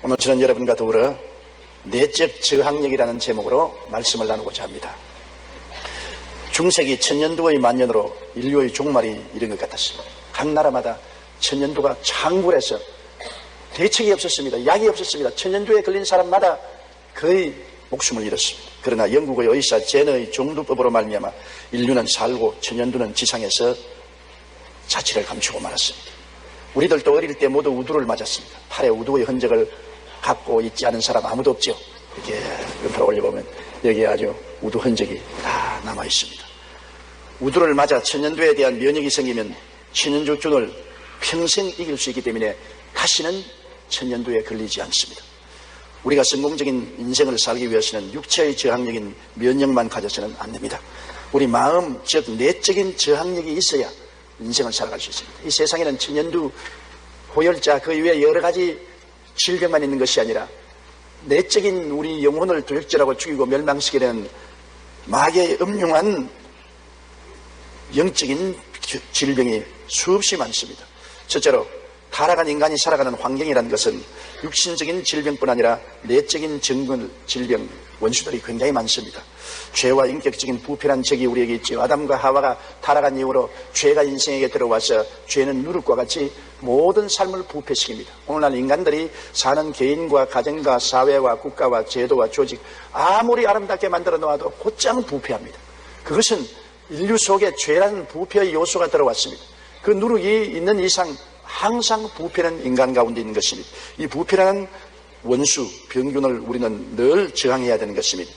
오늘 저는 여러분과 더불어 내적 저항력이라는 제목으로 말씀을 나누고자 합니다. 중세기 천년두의 만년으로 인류의 종말이 이른 것 같았습니다. 각 나라마다 천년두가 창궐해서 대책이 없었습니다. 약이 없었습니다. 천년두에 걸린 사람마다 거의 목숨을 잃었습니다. 그러나 영국의 의사 제너의 종두법으로 말미암아 인류는 살고 천년두는 지상에서 자취를 감추고 말았습니다. 우리들도 어릴 때 모두 우두를 맞았습니다. 팔에 우두의 흔적을 갖고 있지 않은 사람 아무도 없죠. 이렇게 옆으로 올려보면 여기에 아주 우두 흔적이 다 남아 있습니다. 우두를 맞아 천년두에 대한 면역이 생기면 천년두균을 평생 이길 수 있기 때문에 다시는 천년두에 걸리지 않습니다. 우리가 성공적인 인생을 살기 위해서는 육체의 저항력인 면역만 가져서는 안 됩니다. 우리 마음, 즉 내적인 저항력이 있어야 인생을 살아갈 수 있습니다. 이 세상에는 천년두, 고열자, 그 이외에 여러 가지 질병만 있는 것이 아니라 내적인 우리 영혼을 도적질하고 죽이고 멸망시키는 마귀의 음흉한 영적인 질병이 수없이 많습니다. 첫째로 타락한 인간이 살아가는 환경이라는 것은 육신적인 질병뿐 아니라 내적인 질병, 원수들이 굉장히 많습니다. 죄와 인격적인 부패란 적이 우리에게 있죠. 아담과 하와가 타락한 이후로 죄가 인생에게 들어와서 죄는 누룩과 같이 모든 삶을 부패시킵니다. 오늘날 인간들이 사는 개인과 가정과 사회와 국가와 제도와 조직 아무리 아름답게 만들어 놓아도 곧장 부패합니다. 그것은 인류 속에 죄라는 부패의 요소가 들어왔습니다. 그 누룩이 있는 이상 항상 부패는 인간 가운데 있는 것입니다. 이 부패라는 원수, 병균을 우리는 늘 저항해야 되는 것입니다.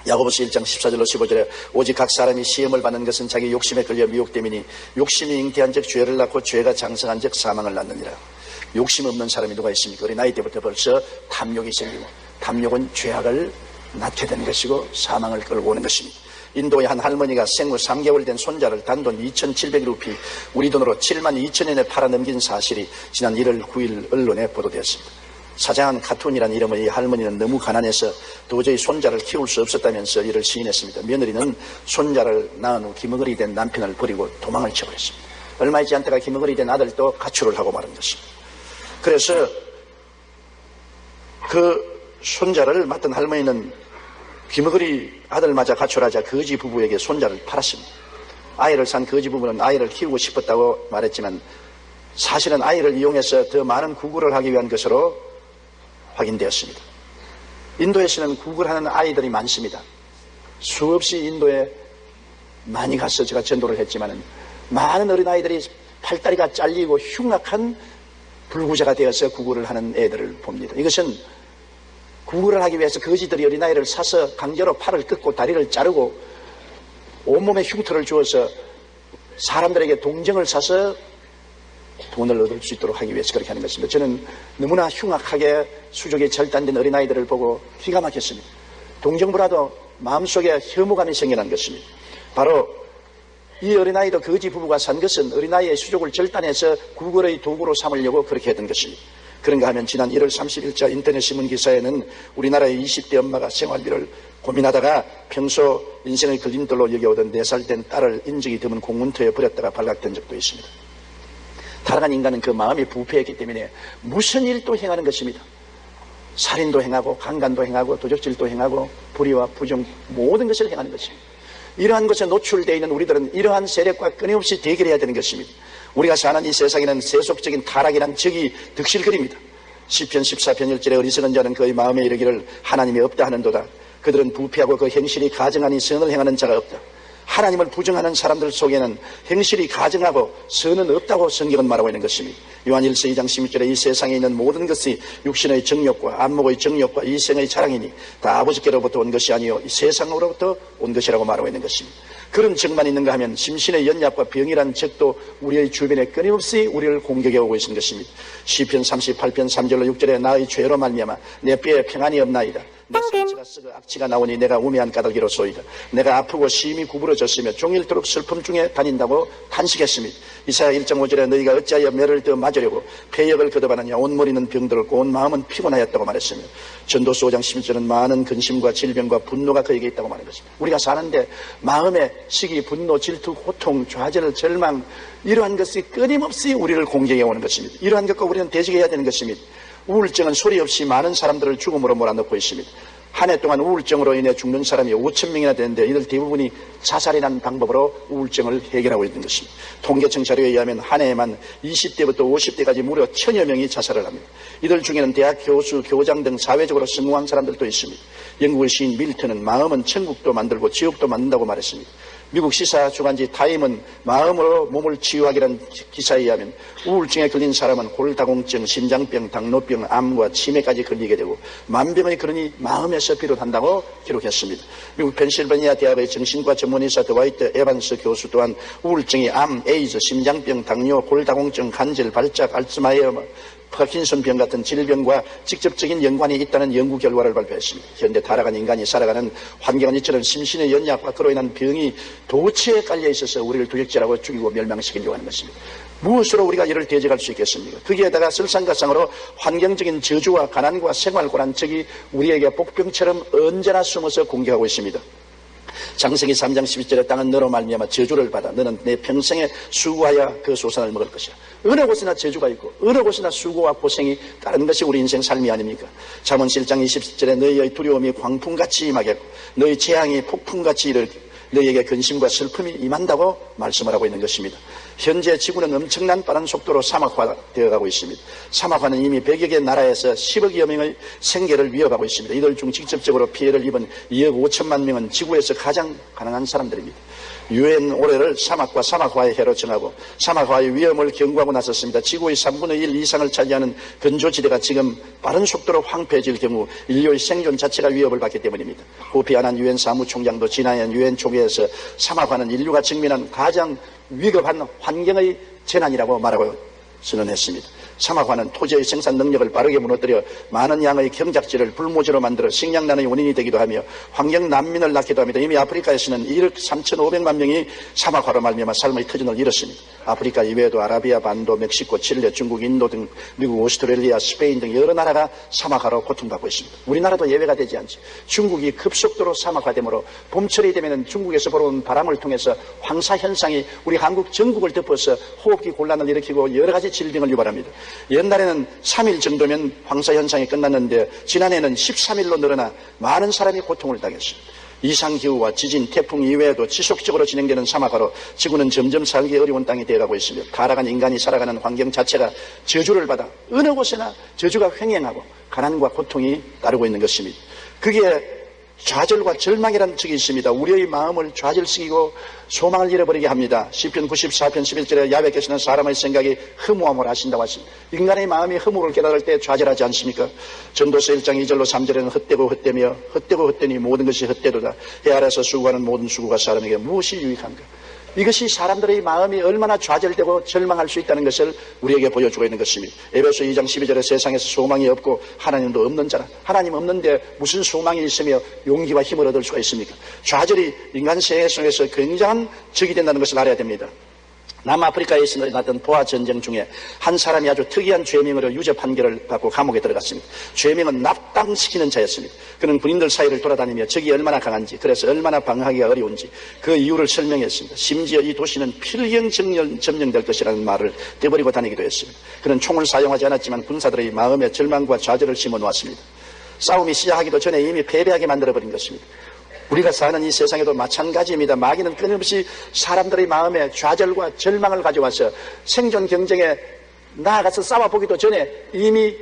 야고보서 1장 14절로 15절에 오직 각 사람이 시험을 받는 것은 자기 욕심에 걸려 미혹됨이니 욕심이 잉태한 즉 죄를 낳고 죄가 장성한 즉 사망을 낳느니라. 욕심 없는 사람이 누가 있습니까? 우리 나이 때부터 벌써 탐욕이 생기고 탐욕은 죄악을 낳게 되는 것이고 사망을 끌고 오는 것입니다. 인도의 한 할머니가 생후 3개월 된 손자를 단돈 2,700루피 우리 돈으로 72,000엔에 팔아넘긴 사실이 지난 1월 9일 언론에 보도되었습니다. 사장한 카툰이라는 이름의 이 할머니는 너무 가난해서 도저히 손자를 키울 수 없었다면서 이를 시인했습니다. 며느리는 손자를 낳은 후 기머거리 된 남편을 버리고 도망을 쳐버렸습니다. 얼마 있지 않다가 기머거리 된 아들도 가출을 하고 말은 것입니다. 그래서 그 손자를 맡은 할머니는 귀머거리 아들 맞아 가출하자 거지 부부에게 손자를 팔았습니다. 아이를 산 거지 부부는 아이를 키우고 싶었다고 말했지만 사실은 아이를 이용해서 더 많은 구걸을 하기 위한 것으로 확인되었습니다. 인도에서는 구걸하는 아이들이 많습니다. 수없이 인도에 많이 가서 제가 전도를 했지만 많은 어린아이들이 팔다리가 잘리고 흉악한 불구자가 되어서 구걸을 하는 애들을 봅니다. 이것은 구걸을 하기 위해서 거지들이 어린아이를 사서 강제로 팔을 끊고 다리를 자르고 온몸에 흉터를 주어서 사람들에게 동정을 사서 돈을 얻을 수 있도록 하기 위해서 그렇게 하는 것입니다. 저는 너무나 흉악하게 수족이 절단된 어린아이들을 보고 기가 막혔습니다. 동정보다도 마음속에 혐오감이 생겨난 것입니다. 바로 이 어린아이도 거지 부부가 산 것은 어린아이의 수족을 절단해서 구걸의 도구로 삼으려고 그렇게 했던 것입니다. 그런가 하면 지난 1월 30일자 인터넷 신문 기사에는 우리나라의 20대 엄마가 생활비를 고민하다가 평소 인생의 걸림돌로 여겨오던 4살 된 딸을 인적이 드문 공문터에 버렸다가 발각된 적도 있습니다. 타락한 인간은 그 마음이 부패했기 때문에 무슨 일도 행하는 것입니다. 살인도 행하고 강간도 행하고 도적질도 행하고 불의와 부정 모든 것을 행하는 것입니다. 이러한 것에 노출되어 있는 우리들은 이러한 세력과 끊임없이 대결해야 되는 것입니다. 우리가 사는 이 세상에는 세속적인 타락이란 적이 득실거립니다. 시편 14편 1절에 어리석은 자는 그의 마음에 이르기를 하나님이 없다 하는도다. 그들은 부패하고 그 행실이 가증하니 선을 행하는 자가 없다. 하나님을 부정하는 사람들 속에는 행실이 가증하고 선은 없다고 성경은 말하고 있는 것입니다. 요한일서 2장 16절에 이 세상에 있는 모든 것이 육신의 정욕과 안목의 정욕과 이생의 자랑이니 다 아버지께로부터 온 것이 아니요 이 세상으로부터 온 것이라고 말하고 있는 것입니다. 그런 적만 있는가 하면 심신의 연약과 병이란 적도 우리의 주변에 끊임없이 우리를 공격해 오고 있는 것입니다. 시편 38편 3절로 6절에 나의 죄로 말미암아 내 뼈에 평안이 없나이다. 내 상처가 썩어 악취가 나오니 내가 우매한 까닭이로소이다. 내가 아프고 심히 구부러졌으며 종일토록 슬픔 중에 다닌다고 탄식했습니다. 이사야 1장 5절에 너희가 어찌하여 매를 더 맞으려고 폐역을 거듭하느냐. 온 머리는 병들었고 온 마음은 피곤하였다고 말했으며 전도서 5장 11절은 많은 근심과 질병과 분노가 그에게 있다고 말한 것입니다. 우리가 사는데 마음의 시기, 분노, 질투, 고통, 좌절, 절망 이러한 것이 끊임없이 우리를 공격해 오는 것입니다. 이러한 것과 우리는 대적해야 되는 것입니다. 우울증은 소리 없이 많은 사람들을 죽음으로 몰아넣고 있습니다. 한 해 동안 우울증으로 인해 죽는 사람이 5천 명이나 되는데 이들 대부분이 자살이라는 방법으로 우울증을 해결하고 있는 것입니다. 통계청 자료에 의하면 한 해에만 20대부터 50대까지 무려 1000여 명이 자살을 합니다. 이들 중에는 대학 교수, 교장 등 사회적으로 성공한 사람들도 있습니다. 영국의 시인 밀턴은 마음은 천국도 만들고 지옥도 만든다고 말했습니다. 미국 시사 주간지 타임은 마음으로 몸을 치유하기라는 기사에 의하면 우울증에 걸린 사람은 골다공증, 심장병, 당뇨병, 암과 치매까지 걸리게 되고 만병의 근원이 마음에서 비롯한다고 기록했습니다. 미국 펜실베니아 대학의 정신과 전문의사 드와이트 에반스 교수 또한 우울증이 암, 에이즈, 심장병, 당뇨, 골다공증, 간질, 발작, 알츠하이머, 파킨슨병 같은 질병과 직접적인 연관이 있다는 연구 결과를 발표했습니다. 현대 타락한 인간이 살아가는 환경은 이처럼 심신의 연약과 그로 인한 병이 도처에 깔려 있어서 우리를 두적질하고 죽이고 멸망시키려고 하는 것입니다. 무엇으로 우리가 이를 대적할 수 있겠습니까? 거기에다가 설상가상으로 환경적인 저주와 가난과 생활고난적이 우리에게 복병처럼 언제나 숨어서 공격하고 있습니다. 장세기 3장 12절에 땅은 너로 말미암아 저주를 받아 너는 내 평생에 수고하여 그 소산을 먹을 것이라. 어느 곳이나 저주가 있고 어느 곳이나 수고와 고생이 따르는 것이 우리 인생 삶이 아닙니까? 잠언 7장 20절에 너희의 두려움이 광풍같이 임하겠고 너희 재앙이 폭풍같이 이르겠고 너희에게 근심과 슬픔이 임한다고 말씀을 하고 있는 것입니다. 현재 지구는 엄청난 빠른 속도로 사막화되어 가고 있습니다. 사막화는 이미 100여 개 나라에서 10억여 명의 생계를 위협하고 있습니다. 이들 중 직접적으로 피해를 입은 2억 5천만 명은 지구에서 가장 가난한 사람들입니다. 유엔 올해를 사막과 사막화의 해로 정하고 사막화의 위험을 경고하고 나섰습니다. 지구의 3분의 1 이상을 차지하는 건조지대가 지금 빠른 속도로 황폐해질 경우 인류의 생존 자체가 위협을 받기 때문입니다. 코피 아난 유엔 사무총장도 지난해 유엔 총회에서 사막화는 인류가 직면한 가장 위급한 환경의 재난이라고 말하고 선언했습니다. 사막화는 토지의 생산 능력을 빠르게 무너뜨려 많은 양의 경작지를 불모지로 만들어 식량난의 원인이 되기도 하며 환경 난민을 낳기도 합니다. 이미 아프리카에서는 1억 3,500만 명이 사막화로 말미암아 삶의 터전을 잃었습니다. 아프리카 이외에도 아라비아 반도, 멕시코, 칠레, 중국, 인도 등 미국, 오스트레일리아, 스페인 등 여러 나라가 사막화로 고통받고 있습니다. 우리나라도 예외가 되지 않지. 중국이 급속도로 사막화되므로 봄철이 되면 중국에서 불어온 바람을 통해서 황사 현상이 우리 한국 전국을 덮어서 호흡기 곤란을 일으키고 여러 가지 질병을 유발합니다. 옛날에는 3일 정도면 황사 현상이 끝났는데 지난해는 13일로 늘어나 많은 사람이 고통을 당했습니다. 이상기후와 지진, 태풍 이외에도 지속적으로 진행되는 사막화로 지구는 점점 살기 어려운 땅이 되어가고 있습니다. 타락한 인간이 살아가는 환경 자체가 저주를 받아 어느 곳에나 저주가 횡행하고 가난과 고통이 따르고 있는 것입니다. 그게 좌절과 절망이라는 적이 있습니다. 우리의 마음을 좌절시키고 소망을 잃어버리게 합니다. 시편 94편 11절에 야훼께서는 사람의 생각이 허무함을 하신다고 하십니다. 인간의 마음이 허무를 깨달을 때 좌절하지 않습니까? 전도서 1장 2절로 3절에는 헛되고 헛되며 헛되고 헛되니 모든 것이 헛되도다. 해 아래서 수고하는 모든 수고가 사람에게 무엇이 유익한가? 이것이 사람들의 마음이 얼마나 좌절되고 절망할 수 있다는 것을 우리에게 보여주고 있는 것입니다. 에베소 2장 12절에 세상에서 소망이 없고 하나님도 없는 자라. 하나님 없는데 무슨 소망이 있으며 용기와 힘을 얻을 수가 있습니까? 좌절이 인간 생애 속에서 굉장한 적이 된다는 것을 알아야 됩니다. 남아프리카에서 일어났던 보아 전쟁 중에 한 사람이 아주 특이한 죄명으로 유죄 판결을 받고 감옥에 들어갔습니다. 죄명은 납당시키는 자였습니다. 그는 군인들 사이를 돌아다니며 적이 얼마나 강한지, 그래서 얼마나 방어하기가 어려운지 그 이유를 설명했습니다. 심지어 이 도시는 필경 점령될 것이라는 말을 떼버리고 다니기도 했습니다. 그는 총을 사용하지 않았지만 군사들의 마음에 절망과 좌절을 심어놓았습니다. 싸움이 시작하기도 전에 이미 패배하게 만들어버린 것입니다. 우리가 사는 이 세상에도 마찬가지입니다. 마귀는 끊임없이 사람들의 마음에 좌절과 절망을 가져와서 생존 경쟁에 나아가서 싸워보기도 전에 이미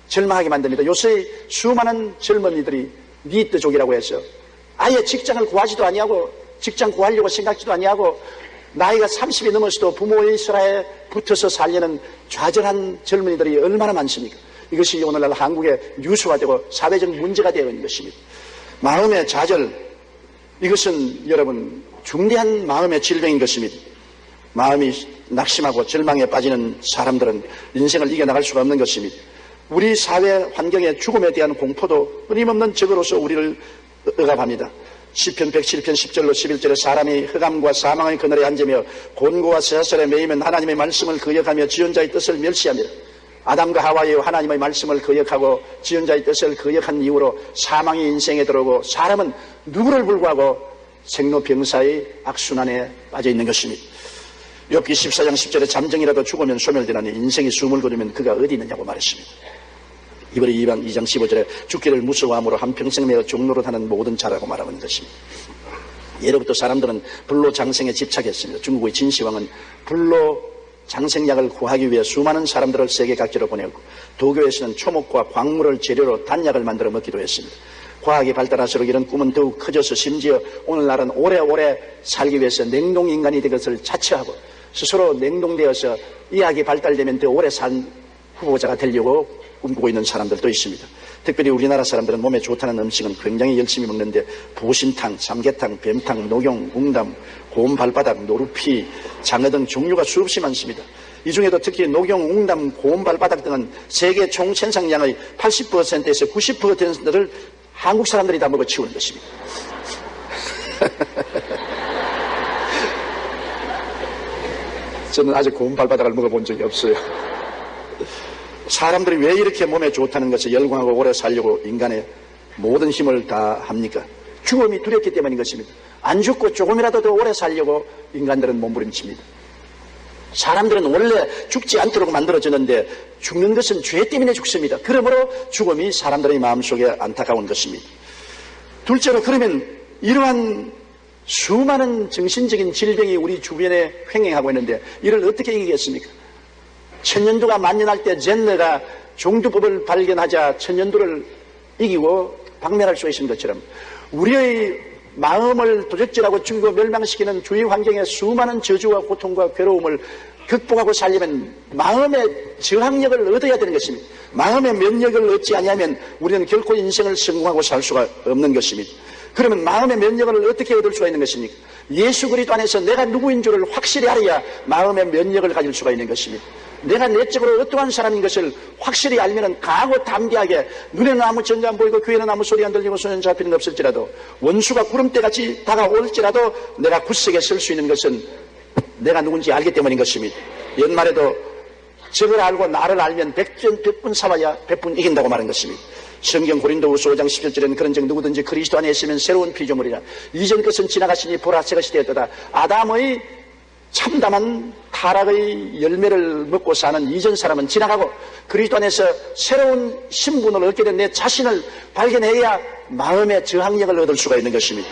절망하게 만듭니다. 요새 수많은 젊은이들이 니트족이라고 해서 아예 직장을 구하지도 아니하고 직장 구하려고 생각지도 아니하고 나이가 30이 넘어서도 부모의 슬하에 붙어서 살려는 좌절한 젊은이들이 얼마나 많습니까? 이것이 오늘날 한국의 뉴스화되고 사회적 문제가 되어 있는 것입니다. 마음의 좌절, 이것은 여러분 중대한 마음의 질병인 것입니다. 마음이 낙심하고 절망에 빠지는 사람들은 인생을 이겨나갈 수가 없는 것입니다. 우리 사회 환경의 죽음에 대한 공포도 끊임없는 적으로서 우리를 억압합니다. 시편 107편 10절로 11절에 사람이 흑암과 사망의 그늘에 앉으며 곤고와 쇠사슬에 매이면 하나님의 말씀을 거역하며 지은자의 뜻을 멸시합니다. 아담과 하와의 하나님의 말씀을 거역하고 지은자의 뜻을 거역한 이후로 사망이 인생에 들어오고 사람은 누구를 불구하고 생로병사의 악순환에 빠져 있는 것입니다. 욥기 14장 10절에 잠정이라도 죽으면 소멸되나니 인생이 숨을 거두면 그가 어디 있느냐고 말했습니다. 히브리 2장 15절에 죽기를 무서워함으로 한평생 매어 종로로 하는 모든 자라고 말하는 것입니다. 예로부터 사람들은 불로 장생에 집착했습니다. 중국의 진시황은 불로 장생약을 구하기 위해 수많은 사람들을 세계 각지로 보내었고, 도교에서는 초목과 광물을 재료로 단약을 만들어 먹기도 했습니다. 과학이 발달할수록 이런 꿈은 더욱 커져서 심지어 오늘날은 오래오래 살기 위해서 냉동인간이 된 것을 자처하고 스스로 냉동되어서 의학이 발달되면 더 오래 산 후보자가 되려고 꿈꾸고 있는 사람들도 있습니다. 특별히 우리나라 사람들은 몸에 좋다는 음식은 굉장히 열심히 먹는데 보신탕, 삼계탕, 뱀탕, 녹용, 웅담, 고운 발바닥, 노루피, 장어 등 종류가 수없이 많습니다. 이 중에도 특히 녹용, 웅담, 고운 발바닥 등은 세계 총 생산량의 80%에서 90%를 한국 사람들이 다 먹어치우는 것입니다. 저는 아직 고운 발바닥을 먹어본 적이 없어요. 사람들이 왜 이렇게 몸에 좋다는 것을 열광하고 오래 살려고 인간의 모든 힘을 다 합니까? 죽음이 두렵기 때문인 것입니다. 안 죽고 조금이라도 더 오래 살려고 인간들은 몸부림칩니다. 사람들은 원래 죽지 않도록 만들어졌는데 죽는 것은 죄 때문에 죽습니다. 그러므로 죽음이 사람들의 마음속에 안타까운 것입니다. 둘째로, 그러면 이러한 수많은 정신적인 질병이 우리 주변에 횡행하고 있는데 이를 어떻게 이기겠습니까? 천년두가 만연할 때 젠너가 종두법을 발견하자 천년두를 이기고 박멸할 수 있는 것처럼 우리의 마음을 도적질하고 죽이고 멸망시키는 주위 환경의 수많은 저주와 고통과 괴로움을 극복하고 살려면 마음의 저항력을 얻어야 되는 것입니다. 마음의 면역을 얻지 않으면 우리는 결코 인생을 성공하고 살 수가 없는 것입니다. 그러면 마음의 면역을 어떻게 얻을 수가 있는 것입니까? 예수 그리스도 안에서 내가 누구인 줄을 확실히 알아야 마음의 면역을 가질 수가 있는 것입니다. 내가 내적으로 어떠한 사람인 것을 확실히 알면 강하고 담대하게, 눈에는 아무 전자 안 보이고 귀에는 아무 소리 안 들리고 손에는 잡히는 없을지라도 원수가 구름대같이 다가올지라도 내가 굳세게 설 수 있는 것은 내가 누군지 알기 때문인 것입니다. 옛말에도 적을 알고 나를 알면 100분 싸워야 100분 이긴다고 말한 것입니다. 성경 고린도후서 5장 17절에는 그런즉 누구든지 그리스도 안에 있으면 새로운 피조물이라. 이전 것은 지나갔으니 보라 새 것이 되었도다. 아담의 참담한 타락의 열매를 먹고 사는 이전 사람은 지나가고 그리스도 안에서 새로운 신분을 얻게 된 내 자신을 발견해야 마음의 저항력을 얻을 수가 있는 것입니다.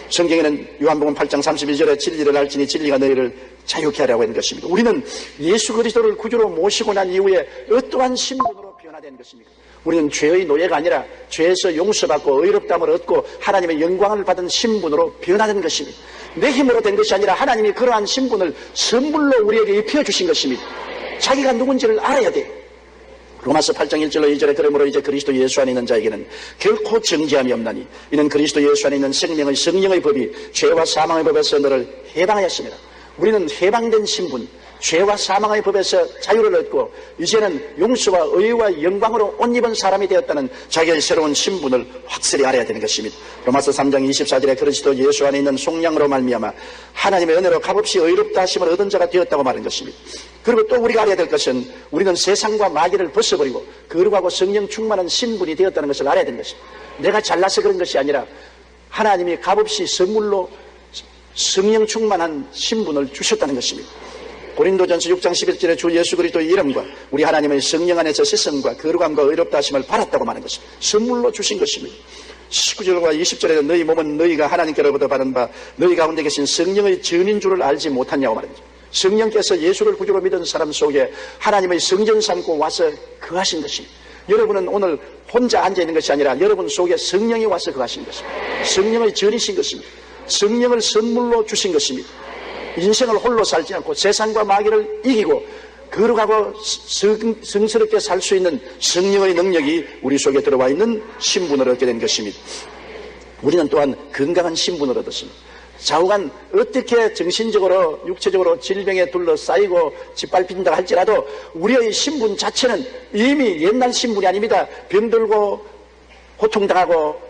성경에는 요한복음 8장 32절에 진리를 알지니 진리가 너희를 자유케 하려고 하는 것입니다. 우리는 예수 그리스도를 구주로 모시고 난 이후에 어떠한 신분으로 변화된 것입니까? 우리는 죄의 노예가 아니라 죄에서 용서받고 의롭다함을 얻고 하나님의 영광을 받은 신분으로 변화된 것입니다. 내 힘으로 된 것이 아니라 하나님이 그러한 신분을 선물로 우리에게 입혀주신 것입니다. 자기가 누군지를 알아야 돼요. 로마서 8장 1절로 2절에 그러므로 이제 그리스도 예수 안에 있는 자에게는 결코 정죄함이 없나니 이는 그리스도 예수 안에 있는 생명의 성령의 법이 죄와 사망의 법에서 너를 해방하였습니다. 우리는 해방된 신분, 죄와 사망의 법에서 자유를 얻고 이제는 용서와 의와 영광으로 옷 입은 사람이 되었다는 자기의 새로운 신분을 확실히 알아야 되는 것입니다. 로마서 3장 24절에 그리스도 예수 안에 있는 속량으로 말미암아 하나님의 은혜로 값없이 의롭다 하심을 얻은 자가 되었다고 말한 것입니다. 그리고 또 우리가 알아야 될 것은 우리는 세상과 마귀를 벗어버리고 거룩하고 성령 충만한 신분이 되었다는 것을 알아야 되는 것입니다. 내가 잘나서 그런 것이 아니라 하나님이 값없이 선물로 성령 충만한 신분을 주셨다는 것입니다. 고린도전서 6장 11절에 주 예수 그리스도의 이름과 우리 하나님의 성령 안에서 세성과 거룩함과 의롭다 하심을 받았다고 말하는 것입니다. 선물로 주신 것입니다. 19절과 20절에 너희 몸은 너희가 하나님께로부터 받은 바 너희 가운데 계신 성령의 전인 줄을 알지 못하냐고 말합니다. 성령께서 예수를 구주로 믿은 사람 속에 하나님의 성전 삼고 와서 거하신 것입니다. 여러분은 오늘 혼자 앉아있는 것이 아니라 여러분 속에 성령이 와서 거하신 것입니다. 성령의 전이신 것입니다. 성령을 선물로 주신 것입니다. 인생을 홀로 살지 않고 세상과 마귀를 이기고 거룩하고 성스럽게 살 수 있는 성령의 능력이 우리 속에 들어와 있는 신분을 얻게 된 것입니다. 우리는 또한 건강한 신분을 얻었습니다. 좌우간 어떻게 정신적으로 육체적으로 질병에 둘러싸이고 짓밟힌다 할지라도 우리의 신분 자체는 이미 옛날 신분이 아닙니다. 병들고 고통당하고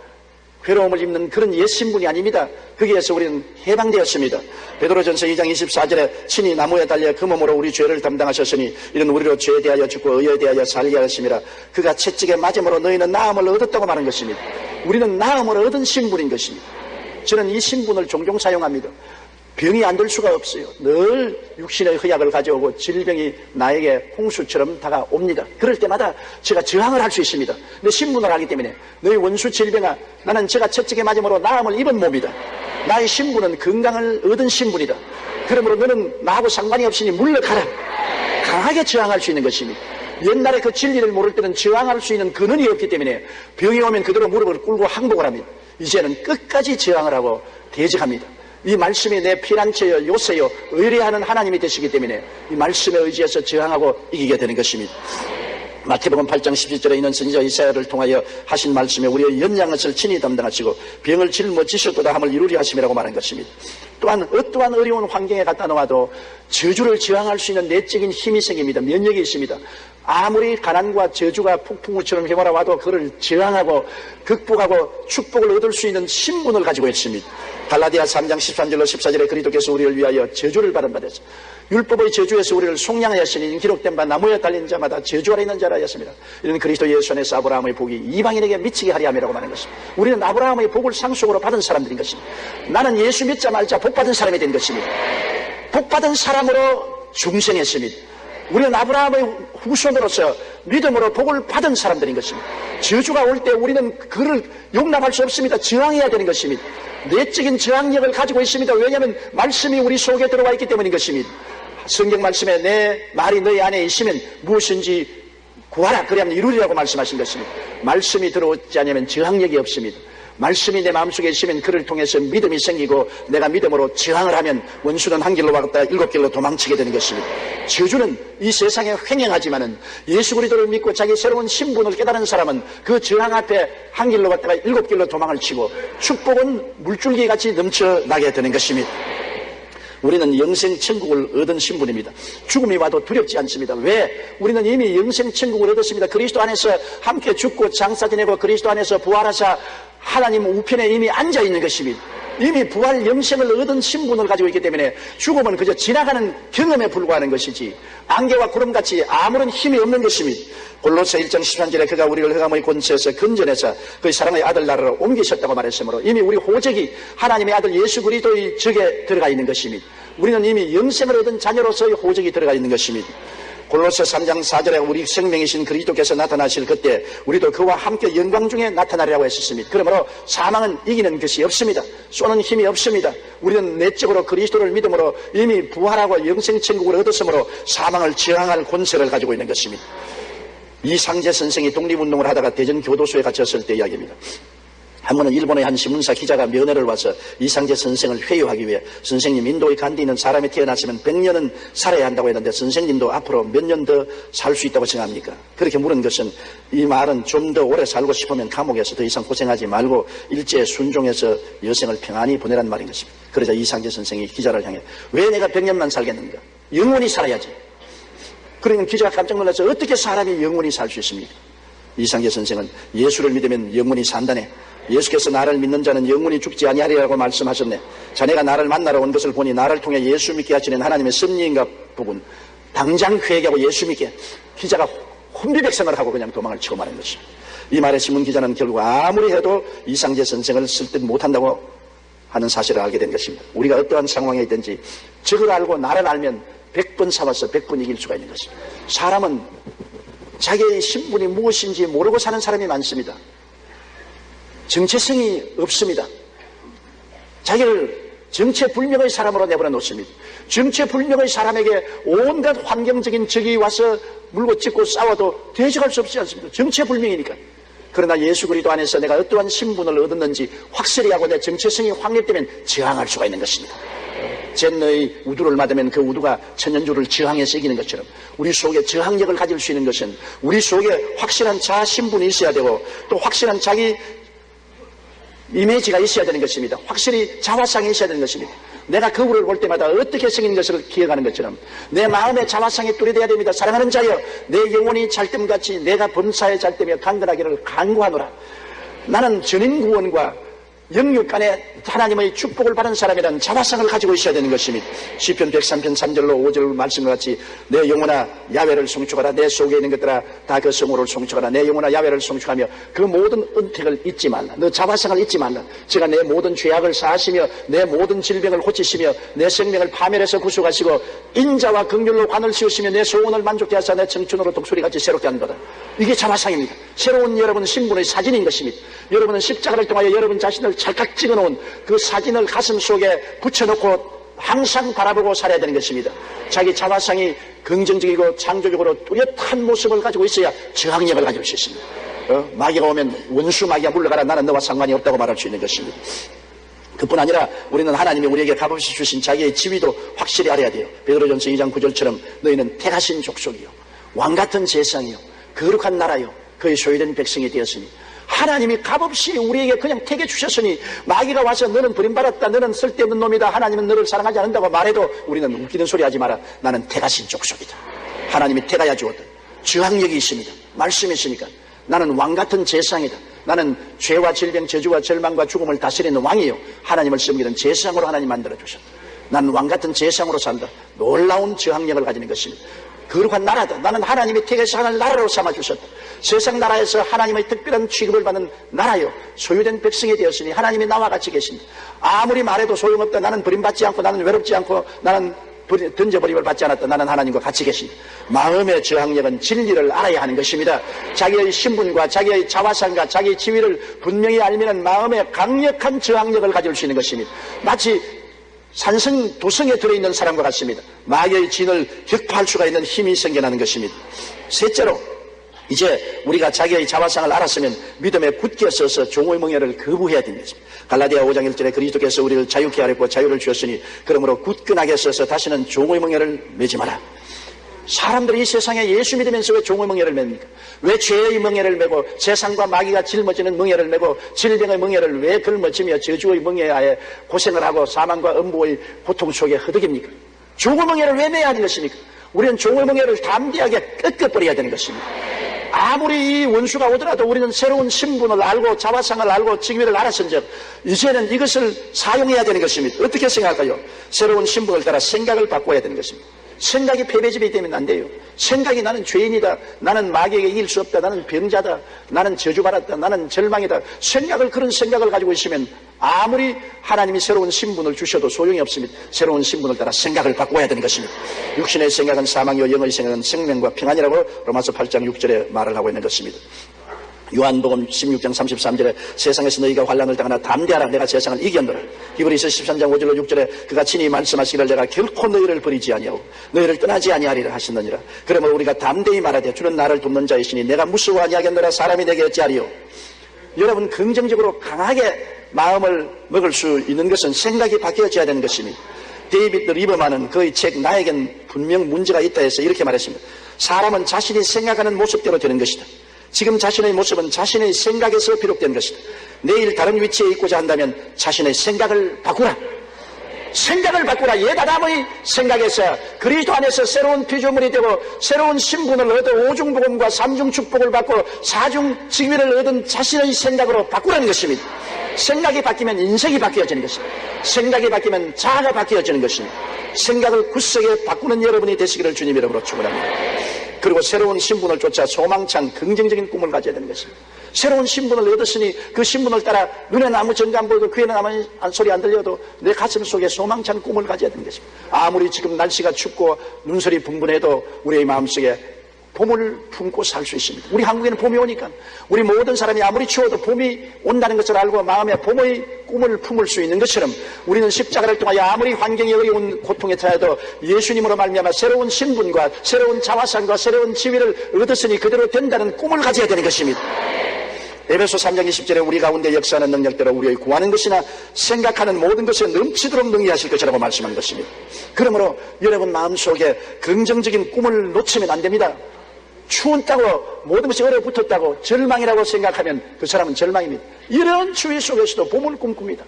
괴로움을 입는 그런 옛 신분이 아닙니다. 거기에서 우리는 해방되었습니다. 베드로전서 2장 24절에 친히 나무에 달려 그 몸으로 우리 죄를 담당하셨으니 이는 우리로 죄에 대하여 죽고 의에 대하여 살게 하였습니다. 그가 채찍에 맞음으로 너희는 나음을 얻었다고 말한 것입니다. 우리는 나음을 얻은 신분인 것입니다. 저는 이 신분을 종종 사용합니다. 병이 안 들 수가 없어요. 늘 육신의 허약을 가져오고 질병이 나에게 홍수처럼 다가옵니다. 그럴 때마다 제가 저항을 할 수 있습니다. 내 신분을 알기 때문에 너희 원수 질병아, 나는 제가 채찍에 맞음으로 나음을 입은 몸이다. 나의 신분은 건강을 얻은 신분이다. 그러므로 너는 나하고 상관이 없으니 물러가라. 강하게 저항할 수 있는 것입니다. 옛날에 그 진리를 모를 때는 저항할 수 있는 근원이 없기 때문에 병이 오면 그대로 무릎을 꿇고 항복을 합니다. 이제는 끝까지 저항을 하고 대적합니다. 이 말씀이 내 피난처여 요새여 의뢰하는 하나님이 되시기 때문에 이 말씀에 의지해서 저항하고 이기게 되는 것입니다. 마태복음 8장 17절에 있는 선지자 이사야를 통하여 하신 말씀에 우리의 연약한 것을 친히 담당하시고 병을 짊어지셨도다 함을 이루리 하심이라고 말한 것입니다. 또한 어떠한 어려운 환경에 갖다 놓아도 저주를 저항할 수 있는 내적인 힘이 생깁니다. 면역이 있습니다. 아무리 가난과 저주가 폭풍우처럼 휘몰아 와도 그를 저항하고 극복하고 축복을 얻을 수 있는 신분을 가지고 있습니다. 갈라디아 3장 13절로 14절에 그리스도께서 우리를 위하여 저주를 받은 바 되사 율법의 저주에서 우리를 속량하였으니 기록된 바 나무에 달린 자마다 저주 아래 있는 자라 하였습니다. 이는 그리스도 예수 안에서 아브라함의 복이 이방인에게 미치게 하리 함이라고 말하는 것입니다. 우리는 아브라함의 복을 상속으로 받은 사람들인 것입니다. 나는 예수 믿자 말자 복 받은 사람이 된 것입니다. 복 받은 사람으로 중생했습니다. 우리는 아브라함의 후손으로서 믿음으로 복을 받은 사람들인 것입니다. 저주가 올 때 우리는 그를 용납할 수 없습니다. 저항해야 되는 것입니다. 내적인 저항력을 가지고 있습니다. 왜냐하면 말씀이 우리 속에 들어와 있기 때문인 것입니다. 성경 말씀에 내 말이 너희 안에 있으면 무엇인지 구하라 그래야만 이루리라고 말씀하신 것입니다. 말씀이 들어오지 않으면 저항력이 없습니다. 말씀이 내 마음속에 있으면 그를 통해서 믿음이 생기고 내가 믿음으로 저항을 하면 원수는 한 길로 왔다 7길로 도망치게 되는 것입니다. 저주는 이 세상에 횡행하지만은 예수 그리스도를 믿고 자기 새로운 신분을 깨달은 사람은 그 저항 앞에 한 길로 갔다가 7길로 도망을 치고 축복은 물줄기 같이 넘쳐나게 되는 것입니다. 우리는 영생 천국을 얻은 신분입니다. 죽음이 와도 두렵지 않습니다. 왜? 우리는 이미 영생 천국을 얻었습니다. 그리스도 안에서 함께 죽고 장사 지내고 그리스도 안에서 부활하사 하나님 우편에 이미 앉아있는 것입니다. 이미 부활 영생을 얻은 신분을 가지고 있기 때문에 죽음은 그저 지나가는 경험에 불과하는 것이지 안개와 구름같이 아무런 힘이 없는 것입니다. 골로새 1장 13절에 그가 우리를 흑암의 권세에서 건져내서 그의 사랑의 아들 나라로 옮기셨다고 말했으므로 이미 우리 호적이 하나님의 아들 예수 그리스도의 적에 들어가 있는 것입니다. 우리는 이미 영생을 얻은 자녀로서의 호적이 들어가 있는 것입니다. 골로새 3장 4절에 우리 생명이신 그리스도께서 나타나실 그때 우리도 그와 함께 영광 중에 나타나리라고 했었습니다. 그러므로 사망은 이기는 것이 없습니다. 쏘는 힘이 없습니다. 우리는 내적으로 그리스도를 믿음으로 이미 부활하고 영생천국을 얻었으므로 사망을 저항할 권세를 가지고 있는 것입니다. 이상재 선생이 독립운동을 하다가 대전교도소에 갇혔을 때 이야기입니다. 한 번은 일본의 한 신문사 기자가 면회를 와서 이상재 선생을 회유하기 위해 선생님 인도의 간디는 사람이 태어났으면 100년은 살아야 한다고 했는데 선생님도 앞으로 몇 년 더 살 수 있다고 생각합니까? 그렇게 물은 것은 이 말은 좀 더 오래 살고 싶으면 감옥에서 더 이상 고생하지 말고 일제에 순종해서 여생을 평안히 보내란 말인 것입니다. 그러자 이상재 선생이 기자를 향해 왜 내가 100년만 살겠는가? 영원히 살아야지. 그러니까 기자가 깜짝 놀라서 어떻게 사람이 영원히 살 수 있습니까? 이상재 선생은 예수를 믿으면 영원히 산다네. 예수께서 나를 믿는 자는 영원히 죽지 아니하리라고 말씀하셨네. 자네가 나를 만나러 온 것을 보니 나를 통해 예수 믿게 하시는 하나님의 섭리인가 보군. 당장 회개하고 예수 믿게. 기자가 혼비백산을 하고 그냥 도망을 치고 말한 것입니다. 이 말에 신문 기자는 결국 아무리 해도 이상재 선생을 쓸 듯 못한다고 하는 사실을 알게 된 것입니다. 우리가 어떠한 상황에 있든지 적을 알고 나를 알면 100번 싸워서 100번 이길 수가 있는 것입니다. 사람은 자기의 신분이 무엇인지 모르고 사는 사람이 많습니다. 정체성이 없습니다. 자기를 정체불명의 사람으로 내버려 놓습니다. 정체불명의 사람에게 온갖 환경적인 적이 와서 물고 찢고 싸워도 대적할 수 없지 않습니까? 정체불명이니까. 그러나 예수 그리스도 안에서 내가 어떠한 신분을 얻었는지 확실히 하고 내 정체성이 확립되면 저항할 수가 있는 것입니다. 젠너의 우두를 맞으면 그 우두가 천연주를 저항해서 이기는 것처럼 우리 속에 저항력을 가질 수 있는 것은 우리 속에 확실한 자아 신분이 있어야 되고 또 확실한 자기 이미지가 있어야 되는 것입니다. 확실히 자화상이 있어야 되는 것입니다. 내가 거울을 볼 때마다 어떻게 생긴 것을 기억하는 것처럼 내 마음의 자화상이 뚜렷해야 됩니다. 사랑하는 자여 내 영혼이 잘됨같이 내가 범사에 잘되며 강건하기를 간구하노라. 나는 전인구원과 영육간에 하나님의 축복을 받은 사람이란 자화상을 가지고 있어야 되는 것입니다. 시편 103편 3절로 5절 말씀과 같이 내 영혼아 야훼를 송축하라. 내 속에 있는 것들아 다 그 성호를 송축하라. 내 영혼아 야훼를 송축하며 그 모든 은택을 잊지 말라. 너 자화상을 잊지 말라. 제가 내 모든 죄악을 사하시며 내 모든 질병을 고치시며 내 생명을 파멸해서 구속하시고 인자와 긍휼로 관을 씌우시며 내 소원을 만족케 하사 내 청춘으로 독수리같이 새롭게 하는 거다. 이게 자화상입니다. 새로운 여러분 신분의 사진인 것입니다. 여러분은 십자가를 통하여 여러분 자신을 찰칵 찍어놓은 그 사진을 가슴 속에 붙여놓고 항상 바라보고 살아야 되는 것입니다. 자기 자화상이 긍정적이고 창조적으로 뚜렷한 모습을 가지고 있어야 저항력을 가질 수 있습니다. 마귀가 오면 원수 마귀야 물러가라. 나는 너와 상관이 없다고 말할 수 있는 것입니다. 그뿐 아니라 우리는 하나님이 우리에게 값없이 주신 자기의 지위도 확실히 알아야 돼요. 베드로전서 2장 9절처럼 너희는 택하신 족속이요 왕같은 제상이요 거룩한 나라요 그의 소유된 백성이 되었으니 하나님이 값없이 우리에게 그냥 택해 주셨으니 마귀가 와서 너는 버림받았다, 너는 쓸데없는 놈이다, 하나님은 너를 사랑하지 않는다고 말해도 우리는 웃기는 소리 하지 마라. 나는 택하신 족속이다. 하나님이 택하여 주었다. 저항력이 있습니다. 말씀이 있으니까 나는 왕같은 제상이다. 나는 죄와 질병, 저주와 절망과 죽음을 다스리는 왕이요 하나님을 섬기는 제상으로 하나님 만들어주셨다. 나는 왕같은 제상으로 산다. 놀라운 저항력을 가지는 것입니다. 거룩한 나라다. 나는 하나님이 택해서 하나님 나라로 삼아주셨다. 세상 나라에서 하나님의 특별한 취급을 받는 나라요 소유된 백성이 되었으니 하나님이 나와 같이 계신다. 아무리 말해도 소용없다. 나는 버림받지 않고 나는 외롭지 않고 나는 던져버림을 받지 않았다. 나는 하나님과 같이 계신다. 마음의 저항력은 진리를 알아야 하는 것입니다. 자기의 신분과 자기의 자화상과 자기의 지위를 분명히 알면 마음의 강력한 저항력을 가질 수 있는 것입니다. 마치 산성 도성에 들어있는 사람과 같습니다. 마귀의 진을 격파할 수가 있는 힘이 생겨나는 것입니다. 셋째로 이제 우리가 자기의 자화상을 알았으면 믿음에 굳게 서서 종의 멍에를 거부해야 되는 것입니다. 갈라디아 5장 1절에 그리스도께서 우리를 자유케 하였고 자유를 주었으니 그러므로 굳건하게 서서 다시는 종의 멍에를 매지 마라. 사람들이 이 세상에 예수 믿으면서 왜 종의 멍에를 맵니까? 왜 죄의 멍에를 메고 세상과 마귀가 짊어지는 멍에를 메고 질병의 멍에를 왜 걸머지며 저주의 멍에하에 고생을 하고 사망과 음부의 고통 속에 허덕입니까? 종의 멍에를 왜 매야 하는 것입니까? 우리는 종의 멍에를 담대하게 꺾어버려야 되는 것입니다. 아무리 이 원수가 오더라도 우리는 새로운 신분을 알고 자화상을 알고 직위를 알았은즉 이제는 이것을 사용해야 되는 것입니다. 어떻게 생각할까요? 새로운 신분을 따라 생각을 바꿔야 되는 것입니다. 생각이 패배집이 되면 안 돼요. 생각이 나는 죄인이다, 나는 마귀에게 이길 수 없다, 나는 병자다, 나는 저주받았다, 나는 절망이다. 그런 생각을 가지고 있으면 아무리 하나님이 새로운 신분을 주셔도 소용이 없습니다. 새로운 신분을 따라 생각을 바꿔야 되는 것입니다. 육신의 생각은 사망이요 영의 생각은 생명과 평안이라고 로마서 8장 6절에 말을 하고 있는 것입니다. 요한복음 16장 33절에 세상에서 너희가 환난을 당하나 담대하라 내가 세상을 이겼노라. 히브리서 13장 5절로 6절에 그가 친히 말씀하시기를 내가 결코 너희를 버리지 아니하고 너희를 떠나지 아니하리라 하시느니라. 그러므로 우리가 담대히 말하되 주는 나를 돕는 자이시니 내가 무서워 아니하겠노라. 사람이 내게 어찌하리요. 여러분 긍정적으로 강하게 마음을 먹을 수 있는 것은 생각이 바뀌어져야 되는 것입니다. 데이비드 리버만은 그의 책 나에겐 분명 문제가 있다 해서 이렇게 말했습니다. 사람은 자신이 생각하는 모습대로 되는 것이다. 지금 자신의 모습은 자신의 생각에서 비롯된 것이다. 내일 다른 위치에 있고자 한다면 자신의 생각을 바꾸라. 생각을 바꾸라. 옛아담의 생각에서 그리스도 안에서 새로운 피조물이 되고 새로운 신분을 얻어 오중복음과 삼중 축복을 받고 사중 직위를 얻은 자신의 생각으로 바꾸라는 것입니다. 생각이 바뀌면 인생이 바뀌어지는 것입니다. 생각이 바뀌면 자아가 바뀌어지는 것입니다. 생각을 굳세게 바꾸는 여러분이 되시기를 주님 이름으로 축원합니다. 그리고 새로운 신분을 쫓아 소망찬 긍정적인 꿈을 가져야 되는 것입니다. 새로운 신분을 얻었으니 그 신분을 따라 눈에는 아무 전가 안 보여도 귀에는 아무 소리 안 들려도 내 가슴 속에 소망찬 꿈을 가져야 되는 것입니다. 아무리 지금 날씨가 춥고 눈설이 분분해도 우리의 마음속에 봄을 품고 살 수 있습니다. 우리 한국에는 봄이 오니까 우리 모든 사람이 아무리 추워도 봄이 온다는 것을 알고 마음에 봄의 꿈을 품을 수 있는 것처럼 우리는 십자가를 통하여 아무리 환경이 어려운 고통에 처해도 예수님으로 말미암아 새로운 신분과 새로운 자화상과 새로운 지위를 얻었으니 그대로 된다는 꿈을 가져야 되는 것입니다. 에베소 3장 20절에 우리 가운데 역사하는 능력대로 우리의 구하는 것이나 생각하는 모든 것에 넘치도록 능히 하실 것이라고 말씀한 것입니다. 그러므로 여러분 마음속에 긍정적인 꿈을 놓치면 안 됩니다. 추운다고 모든 것이 얼어붙었다고 절망이라고 생각하면 그 사람은 절망입니다. 이런 추위 속에서도 봄을 꿈꿉니다.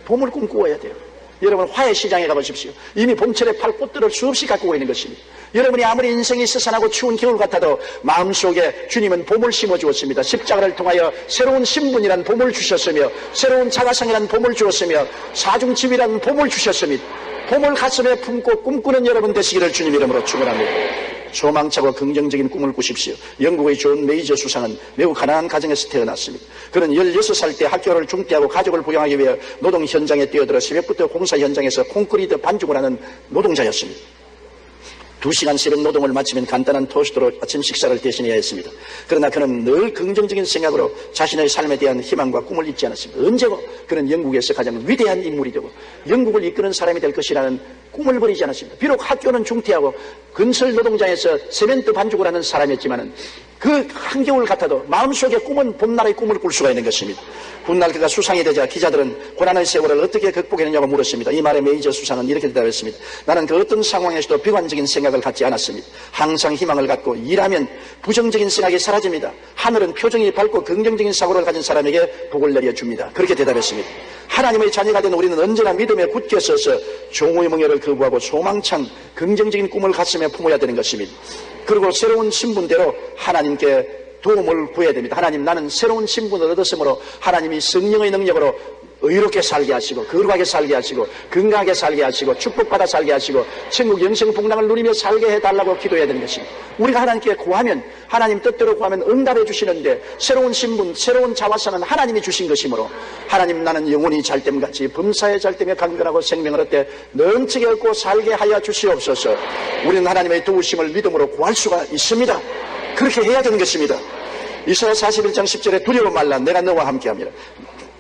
봄을 꿈꾸어야 돼요. 여러분 화훼 시장에 가보십시오. 이미 봄철에 팔 꽃들을 수없이 가꾸고 있는 것입니다. 여러분이 아무리 인생이 스산하고 추운 겨울 같아도 마음속에 주님은 봄을 심어주었습니다. 십자가를 통하여 새로운 신분이란 봄을 주셨으며 새로운 자가성이란 봄을 주었으며 사중집이란 봄을 주셨습니다. 봄을 가슴에 품고 꿈꾸는 여러분 되시기를 주님 이름으로 축원합니다. 소망차고 긍정적인 꿈을 꾸십시오. 영국의 존 메이저 수상은 매우 가난한 가정에서 태어났습니다. 그는 16살 때 학교를 중퇴하고 가족을 부양하기 위해 노동 현장에 뛰어들어 새벽부터 공사 현장에서 콘크리트 반죽을 하는 노동자였습니다. 2시간 새벽 노동을 마치면 간단한 토스트로 아침 식사를 대신해야 했습니다. 그러나 그는 늘 긍정적인 생각으로 자신의 삶에 대한 희망과 꿈을 잊지 않았습니다. 언제고 그는 영국에서 가장 위대한 인물이 되고 영국을 이끄는 사람이 될 것이라는 꿈을 버리지 않았습니다. 비록 학교는 중퇴하고 건설 노동장에서 세멘트 반죽을 하는 사람이었지만 그 한겨울 같아도 마음속에 꿈은 봄날의 꿈을 꿀 수가 있는 것입니다. 훗날 그가 수상이 되자 기자들은 고난의 세월을 어떻게 극복했느냐고 물었습니다. 이 말에 메이저 수상은 이렇게 대답했습니다. 나는 그 어떤 상황에서도 비관적인 생각을 갖지 않았습니다. 항상 희망을 갖고 일하면 부정적인 생각이 사라집니다. 하늘은 표정이 밝고 긍정적인 사고를 가진 사람에게 복을 내려줍니다. 그렇게 대답했습니다. 하나님의 자녀가 된 우리는 언제나 믿음에 굳게 서서 종의 멍에를 거부하고 소망찬 긍정적인 꿈을 가슴에 품어야 되는 것입니다. 그리고 새로운 신분대로 하나님께 도움을 구해야 됩니다. 하나님, 나는 새로운 신분을 얻었으므로 하나님이 성령의 능력으로 의롭게 살게 하시고 거룩하게 살게 하시고 건강하게 살게 하시고 축복받아 살게 하시고 천국 영생복락을 누리며 살게 해달라고 기도해야 되는 것입니다. 우리가 하나님께 구하면 하나님 뜻대로 구하면 응답해 주시는데 새로운 신분, 새로운 자화상은 하나님이 주신 것이므로 하나님, 나는 영혼이 잘됨같이 범사에 잘됨에 강건하고 생명을 얻되 넘치게 얻고 살게 하여 주시옵소서. 우리는 하나님의 도우심을 믿음으로 구할 수가 있습니다. 그렇게 해야 되는 것입니다. 이사야 41장 10절에 두려워 말라, 내가 너와 함께합니다.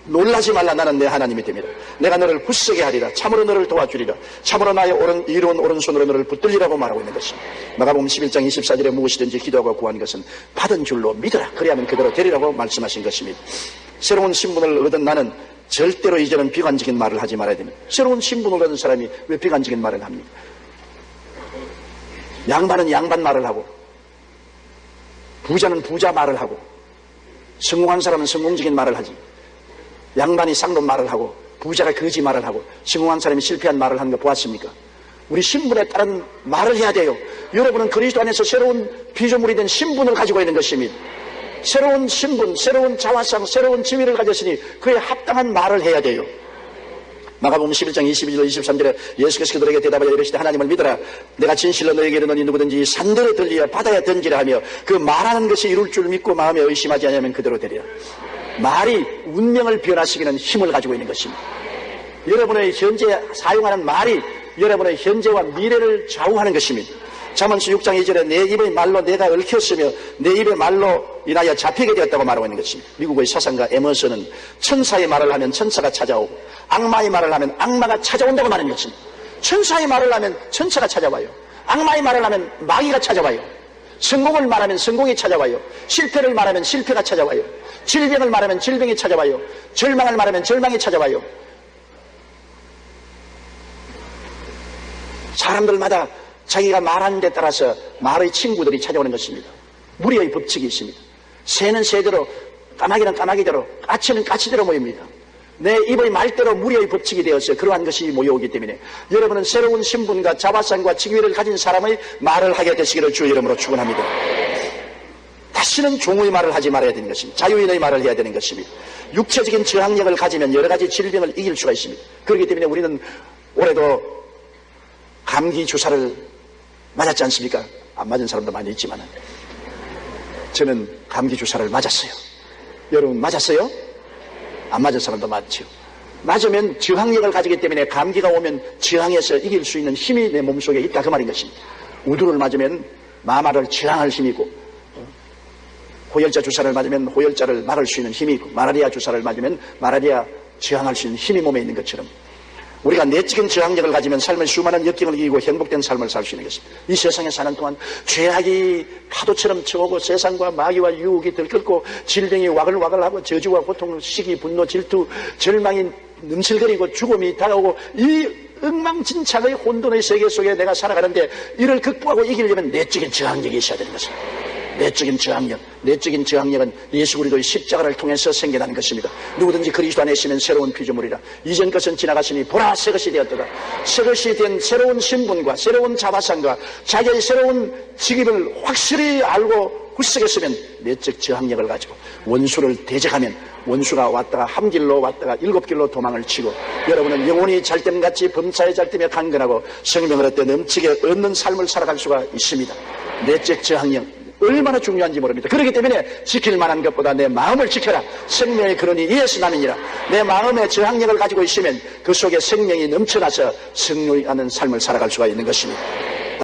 놀라지 말라, 나는 내 하나님이 됩니다. 내가 너를 굳세게 하리라. 참으로 너를 도와주리라. 참으로 나의 이로운 오른손으로 너를 붙들리라고 말하고 있는 것입니다. 마가복음 11장 24절에 무엇이든지 기도하고 구하는 것은 받은 줄로 믿어라. 그리하면 그대로 되리라고 말씀하신 것입니다. 새로운 신분을 얻은 나는 절대로 이제는 비관적인 말을 하지 말아야 됩니다. 새로운 신분을 얻은 사람이 왜 비관적인 말을 합니까? 양반은 양반 말을 하고 부자는 부자 말을 하고 성공한 사람은 성공적인 말을 하지. 양반이 쌍돈 말을 하고 부자가 거지 말을 하고 성공한 사람이 실패한 말을 하는 거 보았습니까? 우리 신분에 따른 말을 해야 돼요. 여러분은 그리스도 안에서 새로운 피조물이 된 신분을 가지고 있는 것입니다. 새로운 신분, 새로운 자화상, 새로운 지위를 가졌으니 그에 합당한 말을 해야 돼요. 마가복음 11장 22절 23절에 예수께서 그들에게 대답하여 이르시되 하나님을 믿어라. 내가 진실로 너에게 이르노니 누구든지 산들에 들리어 바다에 던지라 하며 그 말하는 것이 이룰 줄 믿고 마음에 의심하지 않으면 그대로 되리라. 말이 운명을 변화시키는 힘을 가지고 있는 것입니다. 여러분의 현재 사용하는 말이 여러분의 현재와 미래를 좌우하는 것입니다. 잠언서 6장 2절에 내 입의 말로 내가 얽혔으며 내 입의 말로 인하여 잡히게 되었다고 말하고 있는 것입니다. 미국의 사상가 에머슨은 천사의 말을 하면 천사가 찾아오고 악마의 말을 하면 악마가 찾아온다고 말하는 것입니다. 천사의 말을 하면 천사가 찾아와요. 악마의 말을 하면 마귀가 찾아와요. 성공을 말하면 성공이 찾아와요. 실패를 말하면 실패가 찾아와요. 질병을 말하면 질병이 찾아와요. 절망을 말하면 절망이 찾아와요. 사람들마다 자기가 말하는 데 따라서 말의 친구들이 찾아오는 것입니다. 무리의 법칙이 있습니다. 새는 새대로, 까마귀는 까마귀대로, 까치는 까치대로 모입니다. 내 입의 말대로 무리의 법칙이 되었어요. 그러한 것이 모여오기 때문에 여러분은 새로운 신분과 자화상과 직위를 가진 사람의 말을 하게 되시기를 주의 이름으로 축원합니다. 다시는 종의 말을 하지 말아야 되는 것입니다. 자유인의 말을 해야 되는 것입니다. 육체적인 저항력을 가지면 여러 가지 질병을 이길 수가 있습니다. 그렇기 때문에 우리는 올해도 감기 주사를 맞았지 않습니까? 안 맞은 사람도 많이 있지만 저는 감기 주사를 맞았어요. 여러분 맞았어요? 안 맞은 사람도 많죠. 맞으면 저항력을 가지기 때문에 감기가 오면 저항해서 이길 수 있는 힘이 내 몸속에 있다 그 말인 것입니다. 우두를 맞으면 마마를 저항할 힘이 있고 호열자 주사를 맞으면 호열자를 막을 수 있는 힘이 있고 마라리아 주사를 맞으면 마라리아 저항할 수 있는 힘이 몸에 있는 것처럼 우리가 내적인 저항력을 가지면 삶의 수많은 역경을 이기고 행복된 삶을 살 수 있는 것입니다. 이 세상에 사는 동안 죄악이 파도처럼 쳐오고 세상과 마귀와 유혹이 들끓고 질병이 와글와글하고 저주와 고통, 시기, 분노, 질투, 절망이 넘실거리고 죽음이 다가오고 이 엉망진창의 혼돈의 세계 속에 내가 살아가는데 이를 극복하고 이기려면 내적인 저항력이 있어야 되는 것입니다. 내적인 저항력. 내적인 저항력은 예수 그리스도의 십자가를 통해서 생겨나는 것입니다. 누구든지 그리스도 안에 있으면 새로운 피조물이라. 이전 것은 지나갔으니 보라 새 것이 되었도다. 새 것이 된 새로운 신분과 새로운 자화상과 자기의 새로운 직업을 확실히 알고 굳세겠으면 내적 저항력을 가지고 원수를 대적하면 원수가 왔다가 한 길로 왔다가 7길로 도망을 치고 여러분은 영혼이 잘됨같이 범사에 잘되며 강건하고 생명을 얻되 넘치게 얻는 삶을 살아갈 수가 있습니다. 내적 저항력 얼마나 중요한지 모릅니다. 그렇기 때문에 지킬 만한 것보다 내 마음을 지켜라. 생명의 근원이 이에서 남이니라. 내 마음의 저항력을 가지고 있으면 그 속에 생명이 넘쳐나서 승리하는 삶을 살아갈 수가 있는 것입니다.